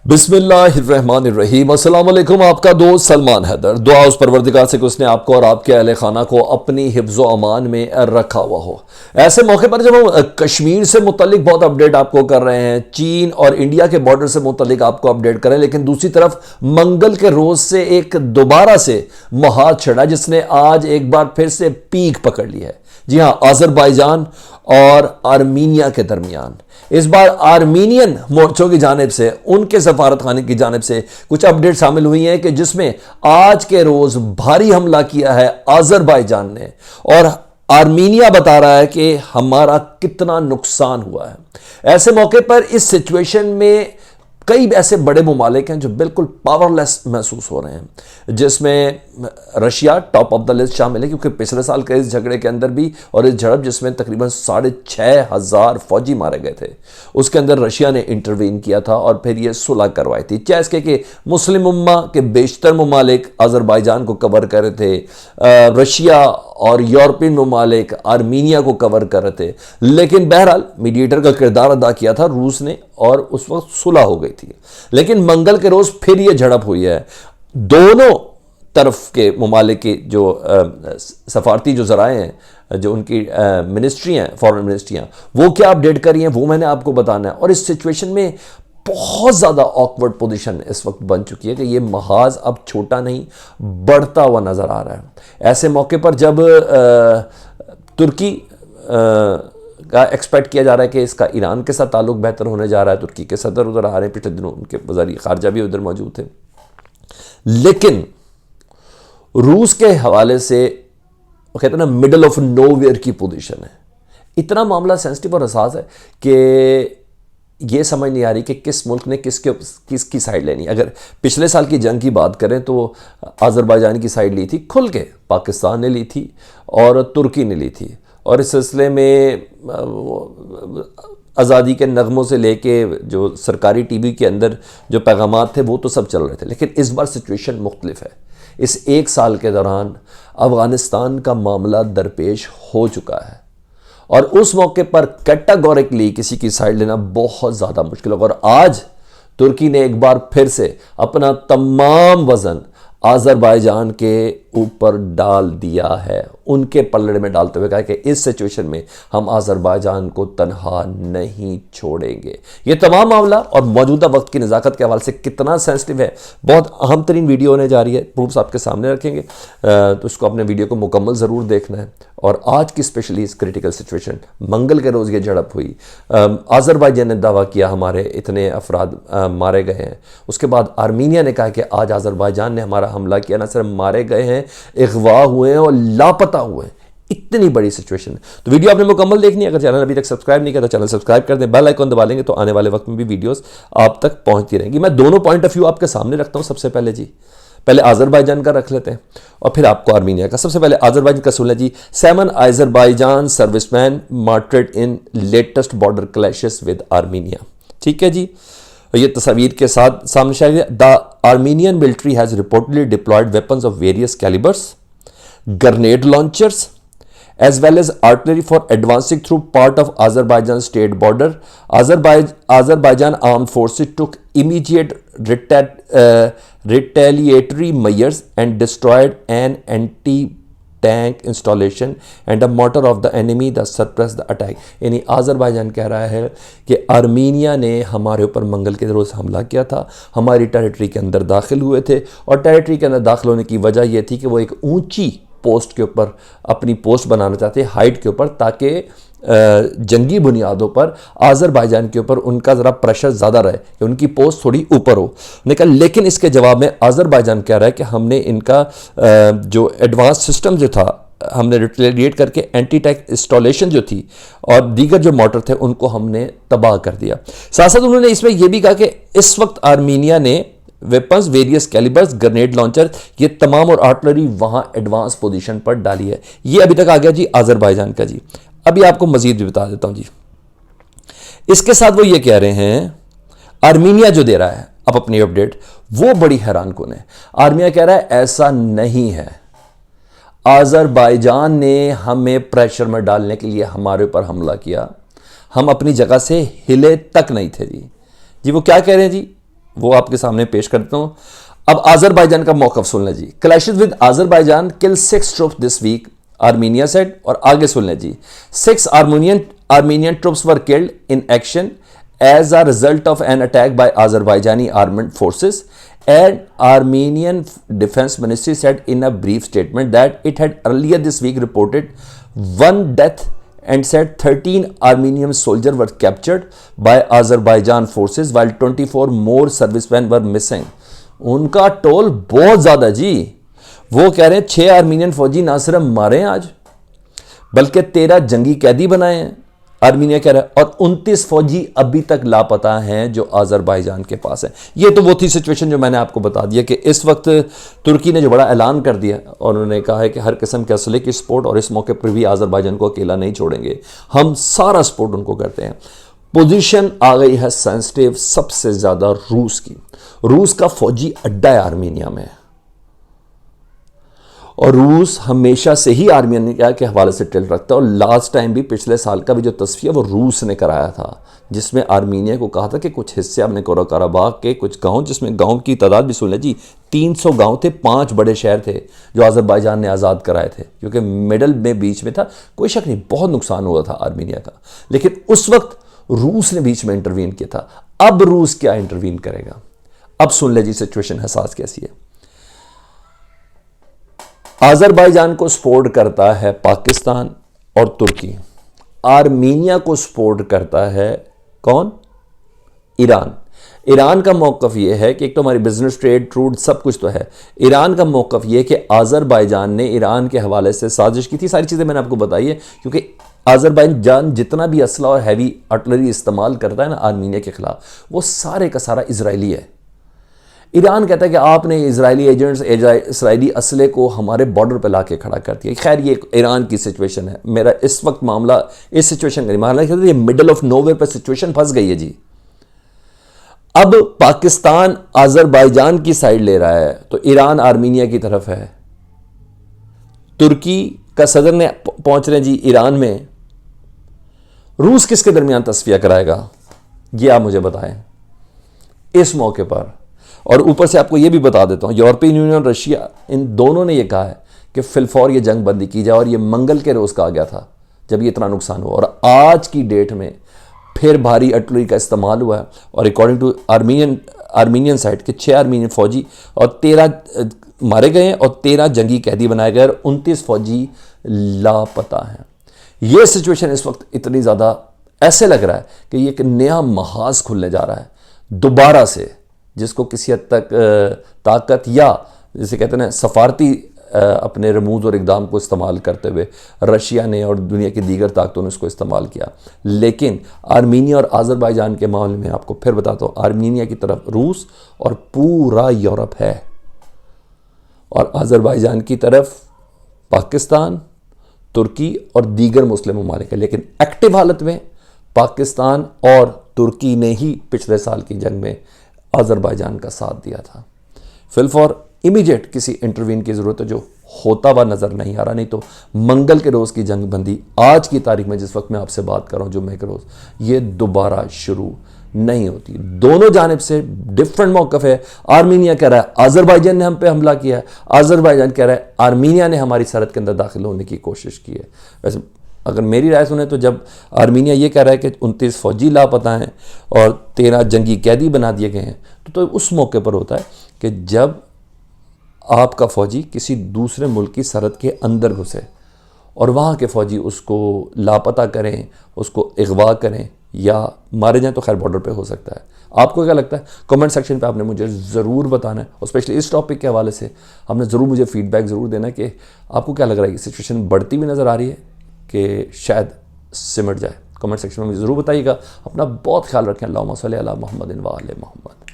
बिस्मिल्लाहिर्रहमानिर्रहीम। अस्सलाम वालेकुम। आपका दोस्त सलमान हैदर। दुआ उस परवरदिगार से कि उसने आपको और आपके अहले खाना को अपनी हिफ्ज़ो अमान में रखा हुआ हो। ऐसे मौके पर जब हम कश्मीर से मुतल्लिक बहुत अपडेट आपको कर रहे हैं, चीन और इंडिया के बॉर्डर से मुतल्लिक आपको अपडेट करें, लेकिन दूसरी तरफ मंगल के रोज से एक दोबारा से महाज छड़ा जिसने आज एक बार फिर से पीक पकड़ ली है। जी हां, अजरबैजान और आर्मीनिया के दरमियान इस बार आर्मीनियन मोर्चों की जानिब से, उनके सफारत खाने की जानिब से कुछ अपडेट शामिल हुई हैं कि जिसमें आज के रोज भारी हमला किया है अजरबैजान ने, और आर्मीनिया बता रहा है कि हमारा कितना नुकसान हुआ है। ऐसे मौके पर इस सिचुएशन में कई ऐसे बड़े ममालिक हैं जो बिल्कुल पावरलेस महसूस हो रहे हैं, जिसमें Russia top of the list शामिल है, क्योंकि पिछले साल के इस झगड़े के अंदर भी और इस झड़प जिसमें तकरीबन 6,500 फौजी मारे गए थे, उसके अंदर रशिया ने इंटरवीन किया था और फिर ये सुलह करवाई थी। चाहे इसके कि मुस्लिम उम्मा के बेशतर ममालिक अजरबैजान को कवर कर रहे थे, रशिया और यूरोपियन ममालिक आर्मीनिया को कवर कर रहे थे, लेकिन बहरहाल मीडिएटर का किरदार अदा किया था रूस ने और उस वक्त सुलह हो गई थी। लेकिन मंगल के रोज फिर यह झड़प हुई है। दोनों तरफ के ममालिक की जो सफारती जो जराए हैं, जो उनकी मिनिस्ट्री हैं, फॉरेन मिनिस्ट्रियां, वो क्या अपडेट करी हैं वो मैंने आपको बताना है। और इस सिचुएशन में बहुत ज़्यादा ऑकवर्ड पोजीशन इस वक्त बन चुकी है कि ये महाज अब छोटा नहीं, बढ़ता हुआ नज़र आ रहा है। ऐसे मौके पर जब तुर्की का एक्सपेक्ट किया जा रहा है कि इसका ईरान के साथ ताल्लुक बेहतर होने जा रहा है, तुर्की के सदर उधर आ रहे हैं, पिछले दिनों उनके वज़ीर ख़ारजा भी उधर मौजूद थे, लेकिन रूस के हवाले से कहते हैं ना मिडल ऑफ नोवेयर की पोजीशन है। इतना मामला सेंसिटिव और हसास है कि ये समझ नहीं आ रही कि किस मुल्क ने किसकी साइड लेनी। अगर पिछले साल की जंग की बात करें तो अजरबैजान की साइड ली थी खुल के, पाकिस्तान ने ली थी और तुर्की ने ली थी, और इस सिलसिले में आज़ादी के नगमों से लेके जो सरकारी टीवी के अंदर जो पैगामात थे वो तो सब चल रहे थे। लेकिन इस बार सिचुएशन मुख्तलिफ है। इस एक साल के दौरान अफ़गानिस्तान का मामला दरपेश हो चुका है, और उस मौके पर कैटेगोरिकली किसी की साइड लेना बहुत ज़्यादा मुश्किल होगा। और आज तुर्की ने एक बार फिर से अपना तमाम वज़न अज़रबैजान के ऊपर डाल दिया है, उनके पल्ले में डालते हुए कहा कि इस सिचुएशन में हम अज़रबैजान को तनहा नहीं छोड़ेंगे। ये तमाम मामला और मौजूदा वक्त की नज़ाकत के हवाले से कितना सेंसिटिव है, बहुत अहम तरीन वीडियो होने जा रही है, प्रूफ्स आपके सामने रखेंगे, तो उसको अपने वीडियो को मुकम्मल ज़रूर देखना है। और आज की स्पेशली इस क्रिटिकल सिचुएशन, मंगल के रोज़ ये झड़प हुई, अज़रबैजान ने दावा किया हमारे इतने अफराद मारे गए हैं, उसके बाद आर्मीनिया ने कहा कि आज अज़रबैजान ने हमारा हमला किया, ना सिर्फ मारे गए हैं, अगवा हुए हैं और लापता हुए हैं। इतनी बड़ी सिचुएशन है। तो वीडियो आपने मुकम्मल देखनी है। अगर चैनल अभी तक सब्सक्राइब नहीं किया तो चैनल सब्सक्राइब कर दें, बेल आइकन दबा लेंगे तो आने वाले वक्त में भी वीडियोस आप तक पहुंचती रहेंगी। मैं दोनों पॉइंट ऑफ व्यू आपके सामने रखता हूं। सबसे पहले जी, पहले अज़रबैजान का रख लेते हैं और फिर आपको आर्मीनिया का। सबसे पहले अज़रबैजान का सुन लें जी। 7 Azerbaijan serviceman martyred in latest border clashes with Armenia. ठीक है जी, ये तस्वीर के साथ सामने शायद है। The Armenian military has reportedly deployed weapons of various calibres, grenade launchers as well as artillery for advancing through part of Azerbaijan state border. Azerbaijan armed forces took immediate retaliatory measures and destroyed an anti-tank installation and a mortar of the enemy that suppressed the attack. यानी Azerbaijan कह रहा है कि Armenia ने हमारे ऊपर मंगल के रोज़ हमला किया था, हमारी टेरिटरी के अंदर दाखिल हुए थे, और टेरिटरी के अंदर दाखिल होने की वजह यह थी कि वो एक ऊंची पोस्ट के ऊपर अपनी पोस्ट बनाना चाहते हैं, हाइट के ऊपर, ताकि जंगी बुनियादों पर अज़रबैजान के ऊपर उनका ज़रा प्रेशर ज़्यादा रहे कि उनकी पोस्ट थोड़ी ऊपर हो। लेकिन इसके जवाब में अज़रबैजान कह रहा है कि हमने इनका जो एडवांस सिस्टम जो था, हमने रिटेलिएट करके एंटी टैंक इंस्टॉलेशन जो थी और दीगर जो मोटर थे उनको हमने तबाह कर दिया। साथ साथ उन्होंने इसमें यह भी कहा कि इस वक्त आर्मीनिया ने weapons, various calibres, grenade launcher, ये तमाम और आर्टिलरी वहां एडवांस पोजीशन पर डाली है। ये अभी तक आ गया जी अज़रबैजान का जी। अभी आपको मजीद भी बता देता हूं जी। इसके साथ वो ये कह रहे हैं, आर्मीनिया जो दे रहा है अब अपनी अपडेट, वो बड़ी हैरान कुन है। आर्मीनिया कह रहा है ऐसा नहीं है, अज़रबैजान ने हमें प्रेशर में डालने के लिए हमारे ऊपर हमला किया, हम अपनी जगह से हिले तक नहीं थे जी। वो क्या कह रहे हैं जी, वो आपके सामने पेश करता हूं। अब आजरबाईजान का मौकफ सुन लें जी। Clashes with Azerbaijan kill 6 troops this week, Armenia said. और आगे सुन लें जी, 6 Armenian troops were killed in action as a result of an attack by Azerbaijani armed forces, and Armenian Defense Ministry said in a brief statement that it had earlier this week reported 1 death and said 13 Armenian soldiers were captured by Azerbaijan forces while 24 more servicemen were missing. उनका toll बहुत ज्यादा जी। वो कह रहे हैं 6 Armenian फौजी ना सिर्फ मारे हैं आज, बल्कि 13 जंगी कैदी बनाए हैं, आर्मीनिया कह रहा है, और 29 फौजी अभी तक लापता हैं जो आजरबाईजान के पास है। ये तो वो थी सिचुएशन जो मैंने आपको बता दिया कि इस वक्त तुर्की ने जो बड़ा ऐलान कर दिया और उन्होंने कहा है कि हर किस्म के असले की सपोर्ट, और इस मौके पर भी आजरबाईजान को अकेला नहीं छोड़ेंगे, हम सारा सपोर्ट उनको करते हैं। पोजीशन आ गई है सेंसिटिव सबसे ज्यादा रूस की। रूस का फौजी अड्डा है आर्मीनिया में, और रूस हमेशा से ही आर्मीनिया के हवाले से टिल्ट रखता है। और लास्ट टाइम भी, पिछले साल का भी जो तस्फिया वो रूस ने कराया था, जिसमें आर्मीनिया को कहा था कि कुछ हिस्से अपने कोरो काराबाग के कुछ गांव, जिसमें गांव की तादाद भी सुन लें जी, 300 गांव थे, 5 बड़े शहर थे जो आजरबाईजान ने आज़ाद कराए थे, क्योंकि मिडल में बीच में था। कोई शक नहीं बहुत नुकसान हुआ था आर्मीनिया का, लेकिन उस वक्त रूस ने बीच में इंटरवीन किया था। अब रूस क्या इंटरवीन करेगा? अब सुन ले जी सिचुएशन हसास कैसी है। आजरबाईजान को सपोर्ट करता है पाकिस्तान और तुर्की, आर्मीनिया को सपोर्ट करता है कौन? ईरान। ईरान का मौकफ यह है कि एक तो हमारी बिजनेस, ट्रेड, ट्रूड सब कुछ तो है। ईरान का मौकफ यह कि आजरबाईजान ने ईरान के हवाले से साजिश की थी। सारी चीज़ें मैंने आपको बताई है, क्योंकि आजरबाईजान जितना भी असला और हैवी आर्टिलरी इस्तेमाल करता है ना आर्मीनिया के खिलाफ, वो सारे का सारा इजरायली है। ईरान कहता है कि आपने इजरायली एजेंट्स, इजरायली असले को हमारे बॉर्डर पर ला के खड़ा कर दिया। खैर ये ईरान की सिचुएशन है। मेरा इस वक्त मामला इस सिचुएशन का नहीं, मामला ये मिडल ऑफ नोवेयर पर सिचुएशन फंस गई है जी। अब पाकिस्तान आजरबाईजान की साइड ले रहा है, तो ईरान आर्मीनिया की तरफ है। तुर्की का सदर ने पहुंच रहे हैं जी ईरान में। रूस किसके दरमियान तस्फिया कराएगा, ये आप मुझे बताएं इस मौके पर। और ऊपर से आपको ये भी बता देता हूँ, यूरोपियन यूनियन, रशिया, इन दोनों ने ये कहा है कि फिलफौर ये जंग बंदी की जाए, और ये मंगल के रोज़ कहा गया था जब ये इतना नुकसान हुआ, और आज की डेट में फिर भारी आर्टिलरी का इस्तेमाल हुआ है। और अकॉर्डिंग टू आर्मीनियन साइड के 6 आर्मीनियन फौजी और 13 मारे गए हैं और 13 जंगी कैदी बनाए गए, और 29 फौजी लापता हैं। ये सिचुएशन इस वक्त इतनी ज़्यादा ऐसे लग रहा है कि ये एक नया महाज खुलने जा रहा है दोबारा से, जिसको किसी हद तक ताकत या जिसे कहते हैं सफारती अपने रमूज और इकदाम को इस्तेमाल करते हुए रशिया ने और दुनिया की दीगर ताकतों ने उसको इस्तेमाल किया। लेकिन आर्मीनिया और आजरबाईजान के मामले में आपको फिर बताता हूँ, आर्मीनिया की तरफ रूस और पूरा यूरोप है, और आजरबाईजान की तरफ पाकिस्तान, तुर्की और दीगर मुस्लिम ममालिक है। लेकिन एक्टिव हालत में पाकिस्तान और तुर्की ने ही पिछले साल की जंग में आजरबाईजान का साथ दिया था। फिलफॉर इमीडिएट किसी इंटरवीन की ज़रूरत है, जो होता हुआ नज़र नहीं आ रहा। नहीं तो मंगल के रोज़ की जंग बंदी आज की तारीख में, जिस वक्त मैं आपसे बात कर रहा हूँ, जुम्मे के रोज़, ये दोबारा शुरू नहीं होती। दोनों जानिब से डिफरेंट मौक़िफ़ है। आर्मीनिया कह रहा है आजरबाईजान ने हम पे हमला किया है, आजरबाईजान कह रहा है आर्मीनिया ने हमारी सरहद के अंदर दाखिल होने की कोशिश की है। वैसे अगर मेरी राय सुने तो जब आर्मीनिया ये कह रहा है कि 29 फौजी लापता हैं और 13 जंगी कैदी बना दिए गए हैं, तो उस मौके पर होता है कि जब आपका फ़ौजी किसी दूसरे मुल्क की सरहद के अंदर घुसे और वहाँ के फ़ौजी उसको लापता करें, उसको अगवा करें या मारे जाएं, तो खैर बॉर्डर पे हो सकता है। आपको क्या लगता है? कमेंट सेक्शन पे आपने मुझे ज़रूर बताना है, और स्पेशली इस टॉपिक के हवाले से आपने ज़रूर मुझे फीडबैक ज़रूर देना है कि आपको क्या लग रहा है, कि सिचुएशन बढ़ती हुई नज़र आ रही है कि शायद सिमट जाए। कमेंट सेक्शन में मुझे ज़रूर बताइएगा। अपना बहुत ख्याल रखें। अल्लाहुम्मा सल्ली अला मुहम्मदिन व आले मुहम्मद।